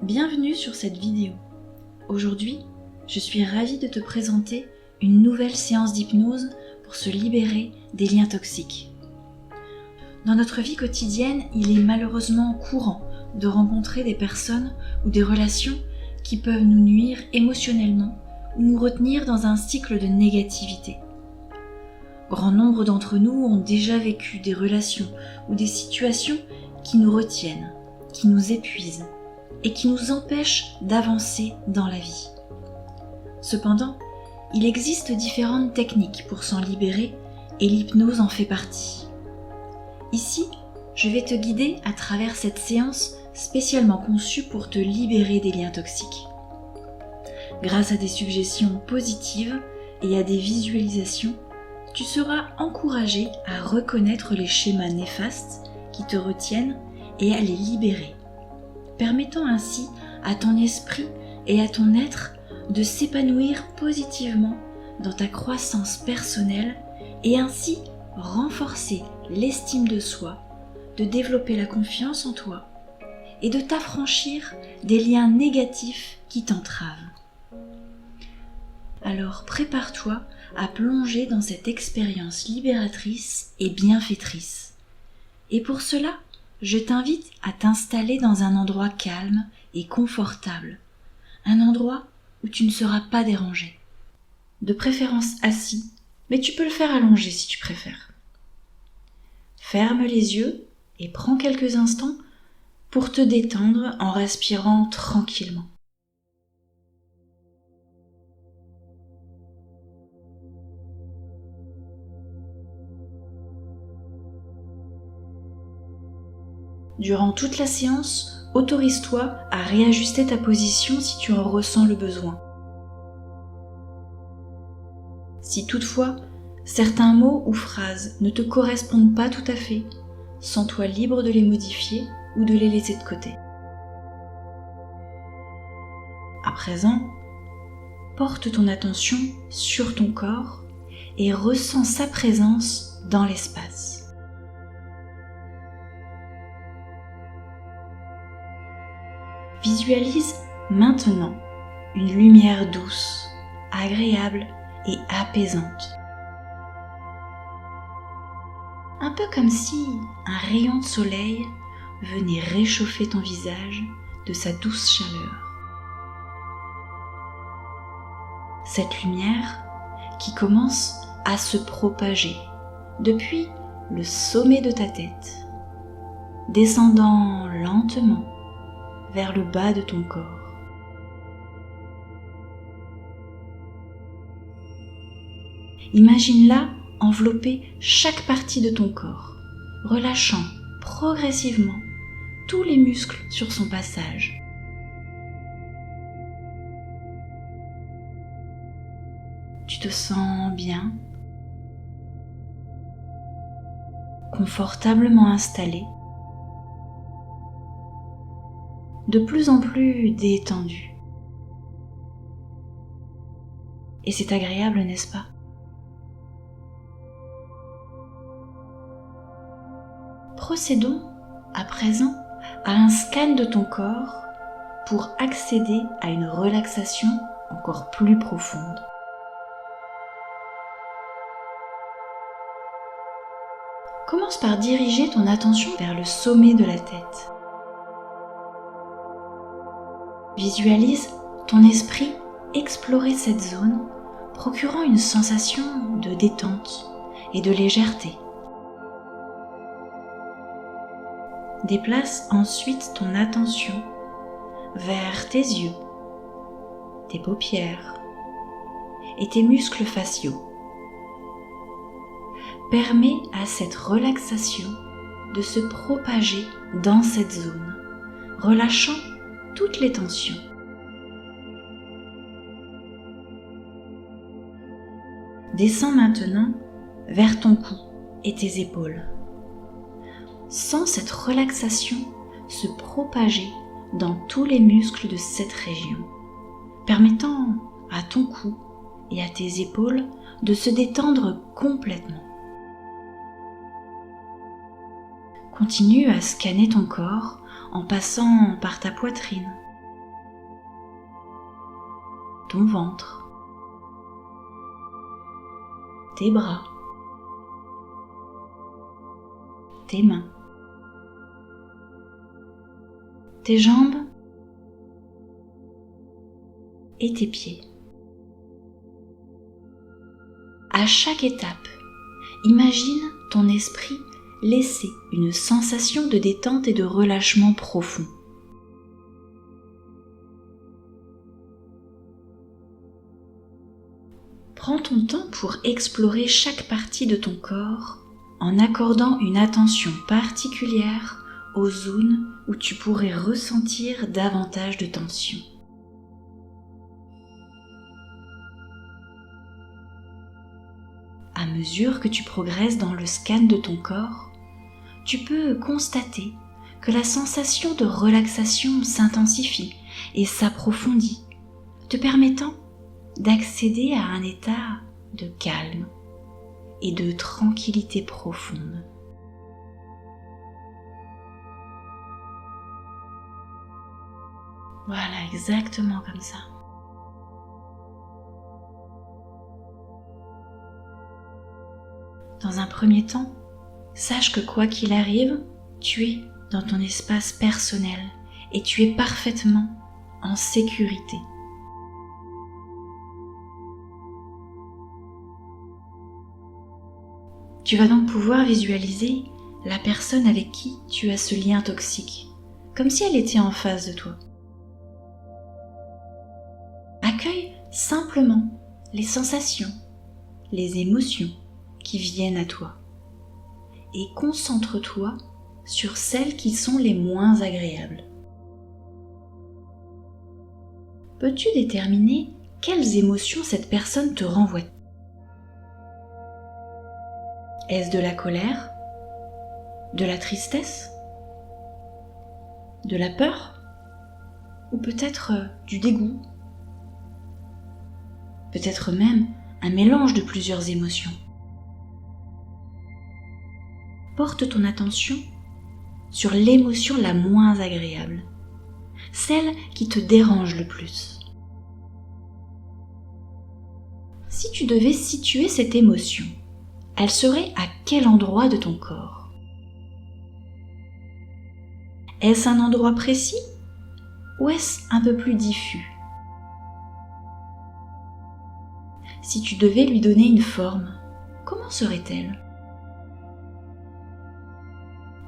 Bienvenue sur cette vidéo. Aujourd'hui, je suis ravie de te présenter une nouvelle séance d'hypnose pour se libérer des liens toxiques. Dans notre vie quotidienne, il est malheureusement courant de rencontrer des personnes ou des relations qui peuvent nous nuire émotionnellement ou nous retenir dans un cycle de négativité. Grand nombre d'entre nous ont déjà vécu des relations ou des situations qui nous retiennent, qui nous épuisent et qui nous empêchent d'avancer dans la vie. Cependant, il existe différentes techniques pour s'en libérer et l'hypnose en fait partie. Ici, je vais te guider à travers cette séance spécialement conçue pour te libérer des liens toxiques. Grâce à des suggestions positives et à des visualisations, tu seras encouragé à reconnaître les schémas néfastes qui te retiennent et à les libérer, permettant ainsi à ton esprit et à ton être de s'épanouir positivement dans ta croissance personnelle et ainsi renforcer l'estime de soi, de développer la confiance en toi et de t'affranchir des liens négatifs qui t'entravent. Alors prépare-toi à plonger dans cette expérience libératrice et bienfaitrice. Et pour cela, je t'invite à t'installer dans un endroit calme et confortable, un endroit où tu ne seras pas dérangé. De préférence assis, mais tu peux le faire allongé si tu préfères. Ferme les yeux et prends quelques instants pour te détendre en respirant tranquillement. Durant toute la séance, autorise-toi à réajuster ta position si tu en ressens le besoin. Si toutefois, certains mots ou phrases ne te correspondent pas tout à fait, sens-toi libre de les modifier ou de les laisser de côté. À présent, porte ton attention sur ton corps et ressens sa présence dans l'espace. Visualise maintenant une lumière douce, agréable et apaisante. Un peu comme si un rayon de soleil venait réchauffer ton visage de sa douce chaleur. Cette lumière qui commence à se propager depuis le sommet de ta tête, descendant lentement vers le bas de ton corps. Imagine-la envelopper chaque partie de ton corps, relâchant progressivement tous les muscles sur son passage. Tu te sens bien, confortablement installé, de plus en plus détendu. Et c'est agréable, n'est-ce pas? Procédons à présent à un scan de ton corps pour accéder à une relaxation encore plus profonde. Commence par diriger ton attention vers le sommet de la tête. Visualise ton esprit explorer cette zone, procurant une sensation de détente et de légèreté. Déplace ensuite ton attention vers tes yeux, tes paupières et tes muscles faciaux. Permets à cette relaxation de se propager dans cette zone, relâchant toutes les tensions. Descends maintenant vers ton cou et tes épaules. Sens cette relaxation se propager dans tous les muscles de cette région, permettant à ton cou et à tes épaules de se détendre complètement. Continue à scanner ton corps en passant par ta poitrine, ton ventre, tes bras, tes mains, tes jambes et tes pieds. À chaque étape, imagine ton esprit laisser une sensation de détente et de relâchement profond. Prends ton temps pour explorer chaque partie de ton corps en accordant une attention particulière aux zones où tu pourrais ressentir davantage de tension. À mesure que tu progresses dans le scan de ton corps, tu peux constater que la sensation de relaxation s'intensifie et s'approfondit, te permettant d'accéder à un état de calme et de tranquillité profonde. Voilà, exactement comme ça. Dans un premier temps, sache que quoi qu'il arrive, tu es dans ton espace personnel et tu es parfaitement en sécurité. Tu vas donc pouvoir visualiser la personne avec qui tu as ce lien toxique, comme si elle était en face de toi. Accueille simplement les sensations, les émotions qui viennent à toi et concentre-toi sur celles qui sont les moins agréables. Peux-tu déterminer quelles émotions cette personne te renvoie ? Est-ce de la colère ? De la tristesse ? De la peur ? Ou peut-être du dégoût ? Peut-être même un mélange de plusieurs émotions. Porte ton attention sur l'émotion la moins agréable, celle qui te dérange le plus. Si tu devais situer cette émotion, elle serait à quel endroit de ton corps ? Est-ce un endroit précis ou est-ce un peu plus diffus ? Si tu devais lui donner une forme, comment serait-elle ?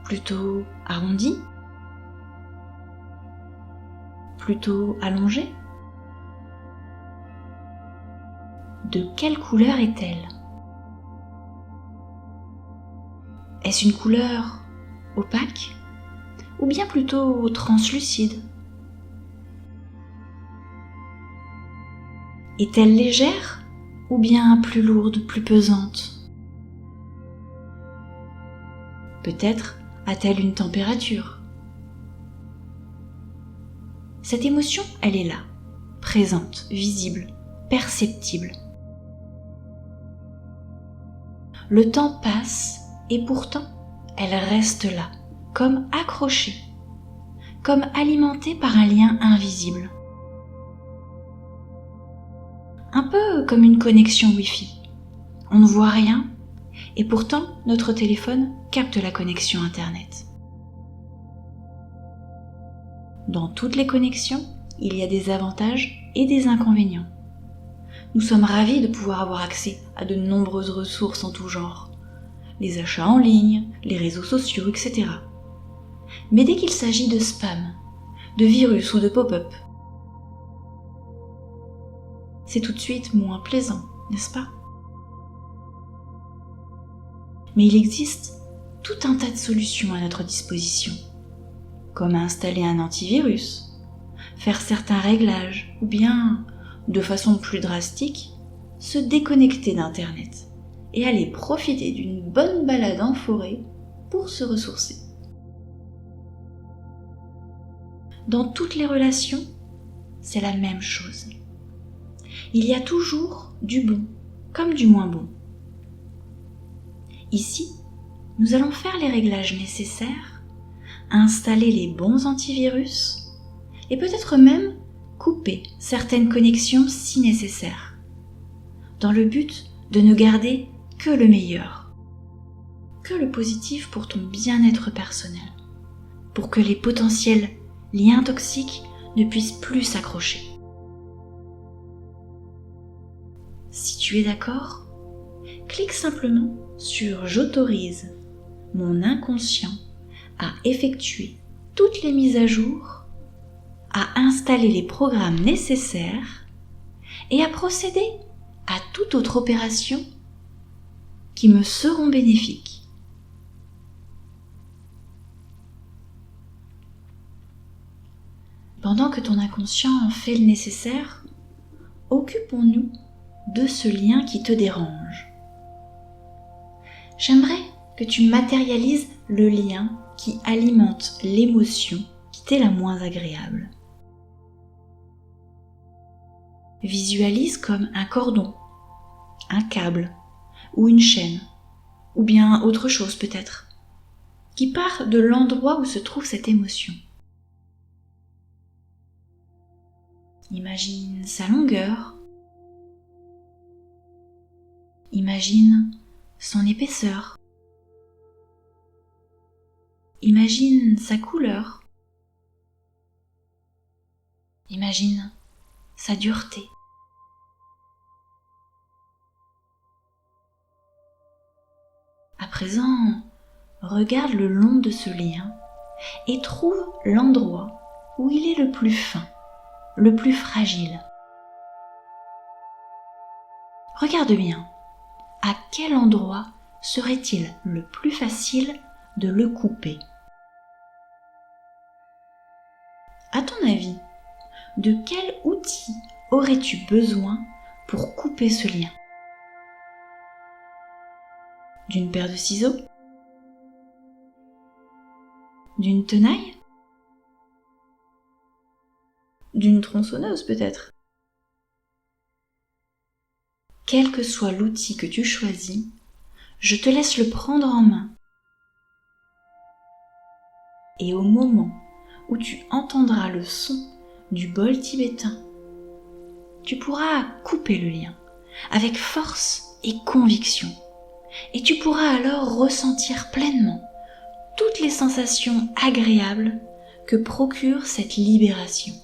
Plutôt arrondie ? Plutôt allongée ? De quelle couleur est-elle ? Est-ce une couleur opaque ou bien plutôt translucide ? Est-elle légère ou bien plus lourde, plus pesante ? Peut-être a-t-elle une température ? Cette émotion, elle est là, présente, visible, perceptible. Le temps passe et pourtant, elle reste là, comme accrochée, comme alimentée par un lien invisible. Un peu comme une connexion Wi-Fi. On ne voit rien et pourtant notre téléphone capte la connexion Internet. Dans toutes les connexions, il y a des avantages et des inconvénients. Nous sommes ravis de pouvoir avoir accès à de nombreuses ressources en tout genre, les achats en ligne, les réseaux sociaux, etc. Mais dès qu'il s'agit de spam, de virus ou de pop-up, c'est tout de suite moins plaisant, n'est-ce pas ? Mais il existe tout un tas de solutions à notre disposition, comme installer un antivirus, faire certains réglages ou bien, de façon plus drastique, se déconnecter d'Internet et aller profiter d'une bonne balade en forêt pour se ressourcer. Dans toutes les relations, c'est la même chose. Il y a toujours du bon comme du moins bon. Ici, nous allons faire les réglages nécessaires, installer les bons antivirus et peut-être même couper certaines connexions si nécessaire, dans le but de ne garder que le meilleur, que le positif pour ton bien-être personnel, pour que les potentiels liens toxiques ne puissent plus s'accrocher. Si tu es d'accord, clique simplement sur « J'autorise mon inconscient à effectuer toutes les mises à jour, à installer les programmes nécessaires et à procéder à toute autre opération qui me seront bénéfiques. » Pendant que ton inconscient fait le nécessaire, occupons-nous de ce lien qui te dérange. J'aimerais que tu matérialises le lien qui alimente l'émotion qui t'est la moins agréable. Visualise comme un cordon, un câble ou une chaîne, ou bien autre chose peut-être, qui part de l'endroit où se trouve cette émotion. Imagine sa longueur, imagine son épaisseur, imagine sa couleur, imagine sa dureté. À présent, regarde le long de ce lien et trouve l'endroit où il est le plus fin, le plus fragile. Regarde bien, à quel endroit serait-il le plus facile de le couper? À ton avis, de quel outil aurais-tu besoin pour couper ce lien? D'une paire de ciseaux? D'une tenaille? D'une tronçonneuse peut-être? Quel que soit l'outil que tu choisis, je te laisse le prendre en main. Et au moment où tu entendras le son du bol tibétain, tu pourras couper le lien avec force et conviction. Et tu pourras alors ressentir pleinement toutes les sensations agréables que procure cette libération.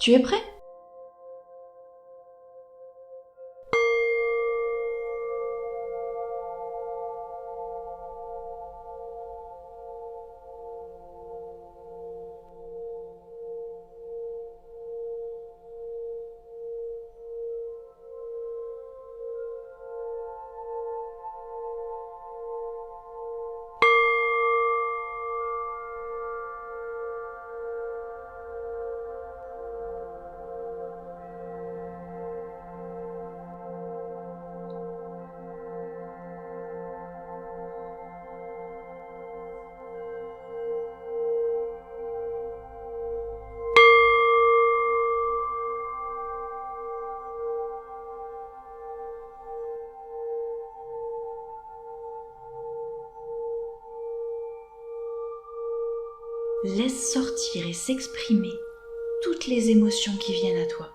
Tu es prêt ? Laisse sortir et s'exprimer toutes les émotions qui viennent à toi.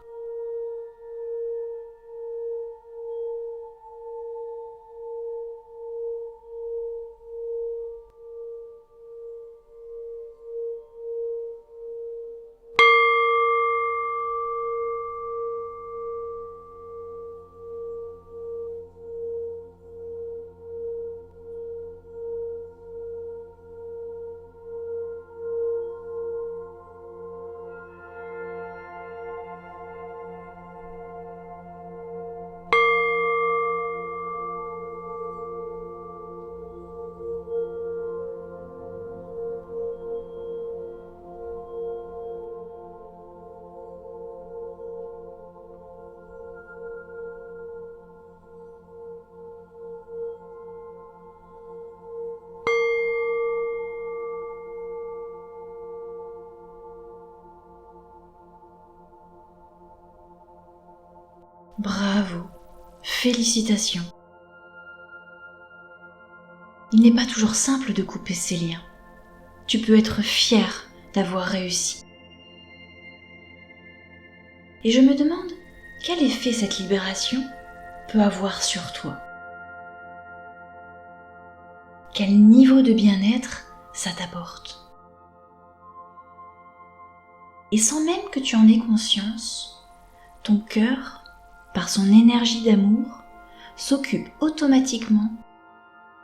Bravo, félicitations. Il n'est pas toujours simple de couper ces liens. Tu peux être fier d'avoir réussi. Et je me demande quel effet cette libération peut avoir sur toi. Quel niveau de bien-être ça t'apporte. Et sans même que tu en aies conscience, ton cœur, par son énergie d'amour, s'occupe automatiquement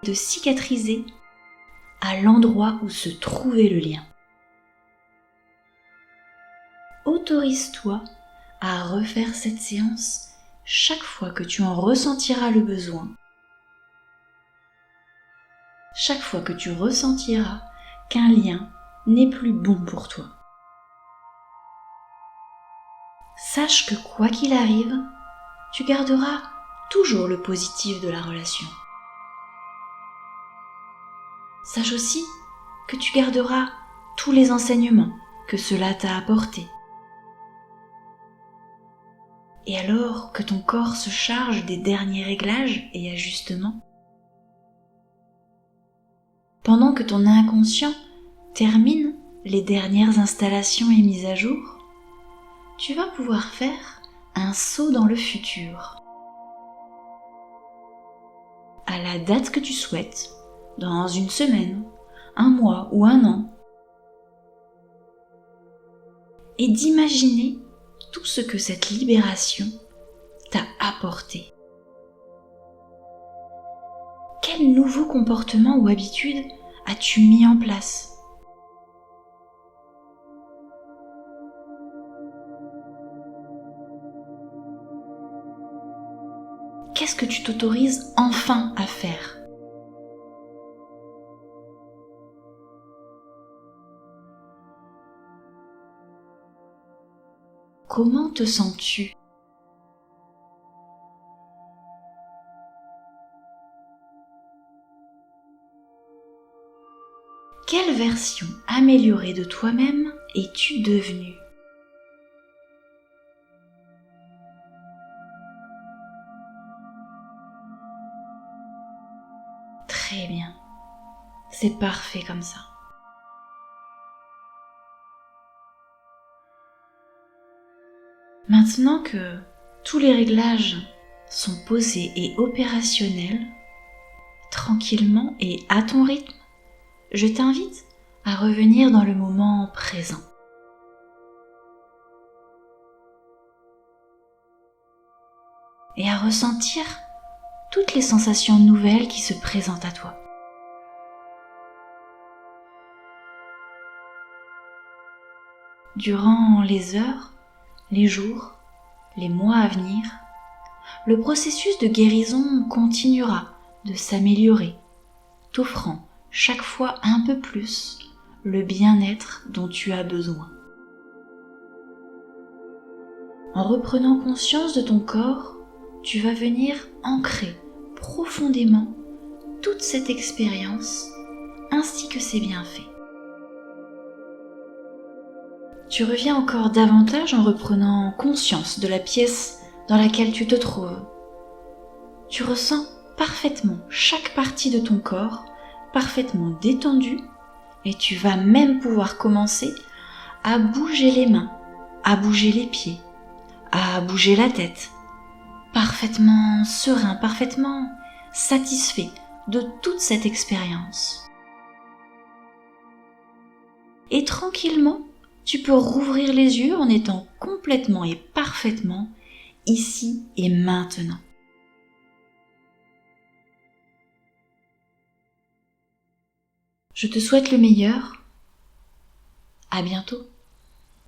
de cicatriser à l'endroit où se trouvait le lien. Autorise-toi à refaire cette séance chaque fois que tu en ressentiras le besoin, chaque fois que tu ressentiras qu'un lien n'est plus bon pour toi. Sache que quoi qu'il arrive, tu garderas toujours le positif de la relation. Sache aussi que tu garderas tous les enseignements que cela t'a apportés. Et alors que ton corps se charge des derniers réglages et ajustements, pendant que ton inconscient termine les dernières installations et mises à jour, tu vas pouvoir faire un saut dans le futur. À la date que tu souhaites, dans une semaine, un mois ou un an, et d'imaginer tout ce que cette libération t'a apporté. Quel nouveau comportement ou habitude as-tu mis en place ? Qu'est-ce que tu t'autorises enfin à faire ? Comment te sens-tu ? Quelle version améliorée de toi-même es-tu devenue ? Très bien, c'est parfait comme ça. Maintenant que tous les réglages sont posés et opérationnels, tranquillement et à ton rythme, je t'invite à revenir dans le moment présent. Et à ressentir toutes les sensations nouvelles qui se présentent à toi. Durant les heures, les jours, les mois à venir, le processus de guérison continuera de s'améliorer, t'offrant chaque fois un peu plus le bien-être dont tu as besoin. En reprenant conscience de ton corps, tu vas venir ancrer profondément toute cette expérience ainsi que ses bienfaits. Tu reviens encore davantage en reprenant conscience de la pièce dans laquelle tu te trouves. Tu ressens parfaitement chaque partie de ton corps, parfaitement détendue, et tu vas même pouvoir commencer à bouger les mains, à bouger les pieds, à bouger la tête, parfaitement serein, parfaitement satisfait de toute cette expérience. Et tranquillement, tu peux rouvrir les yeux en étant complètement et parfaitement ici et maintenant. Je te souhaite le meilleur. À bientôt.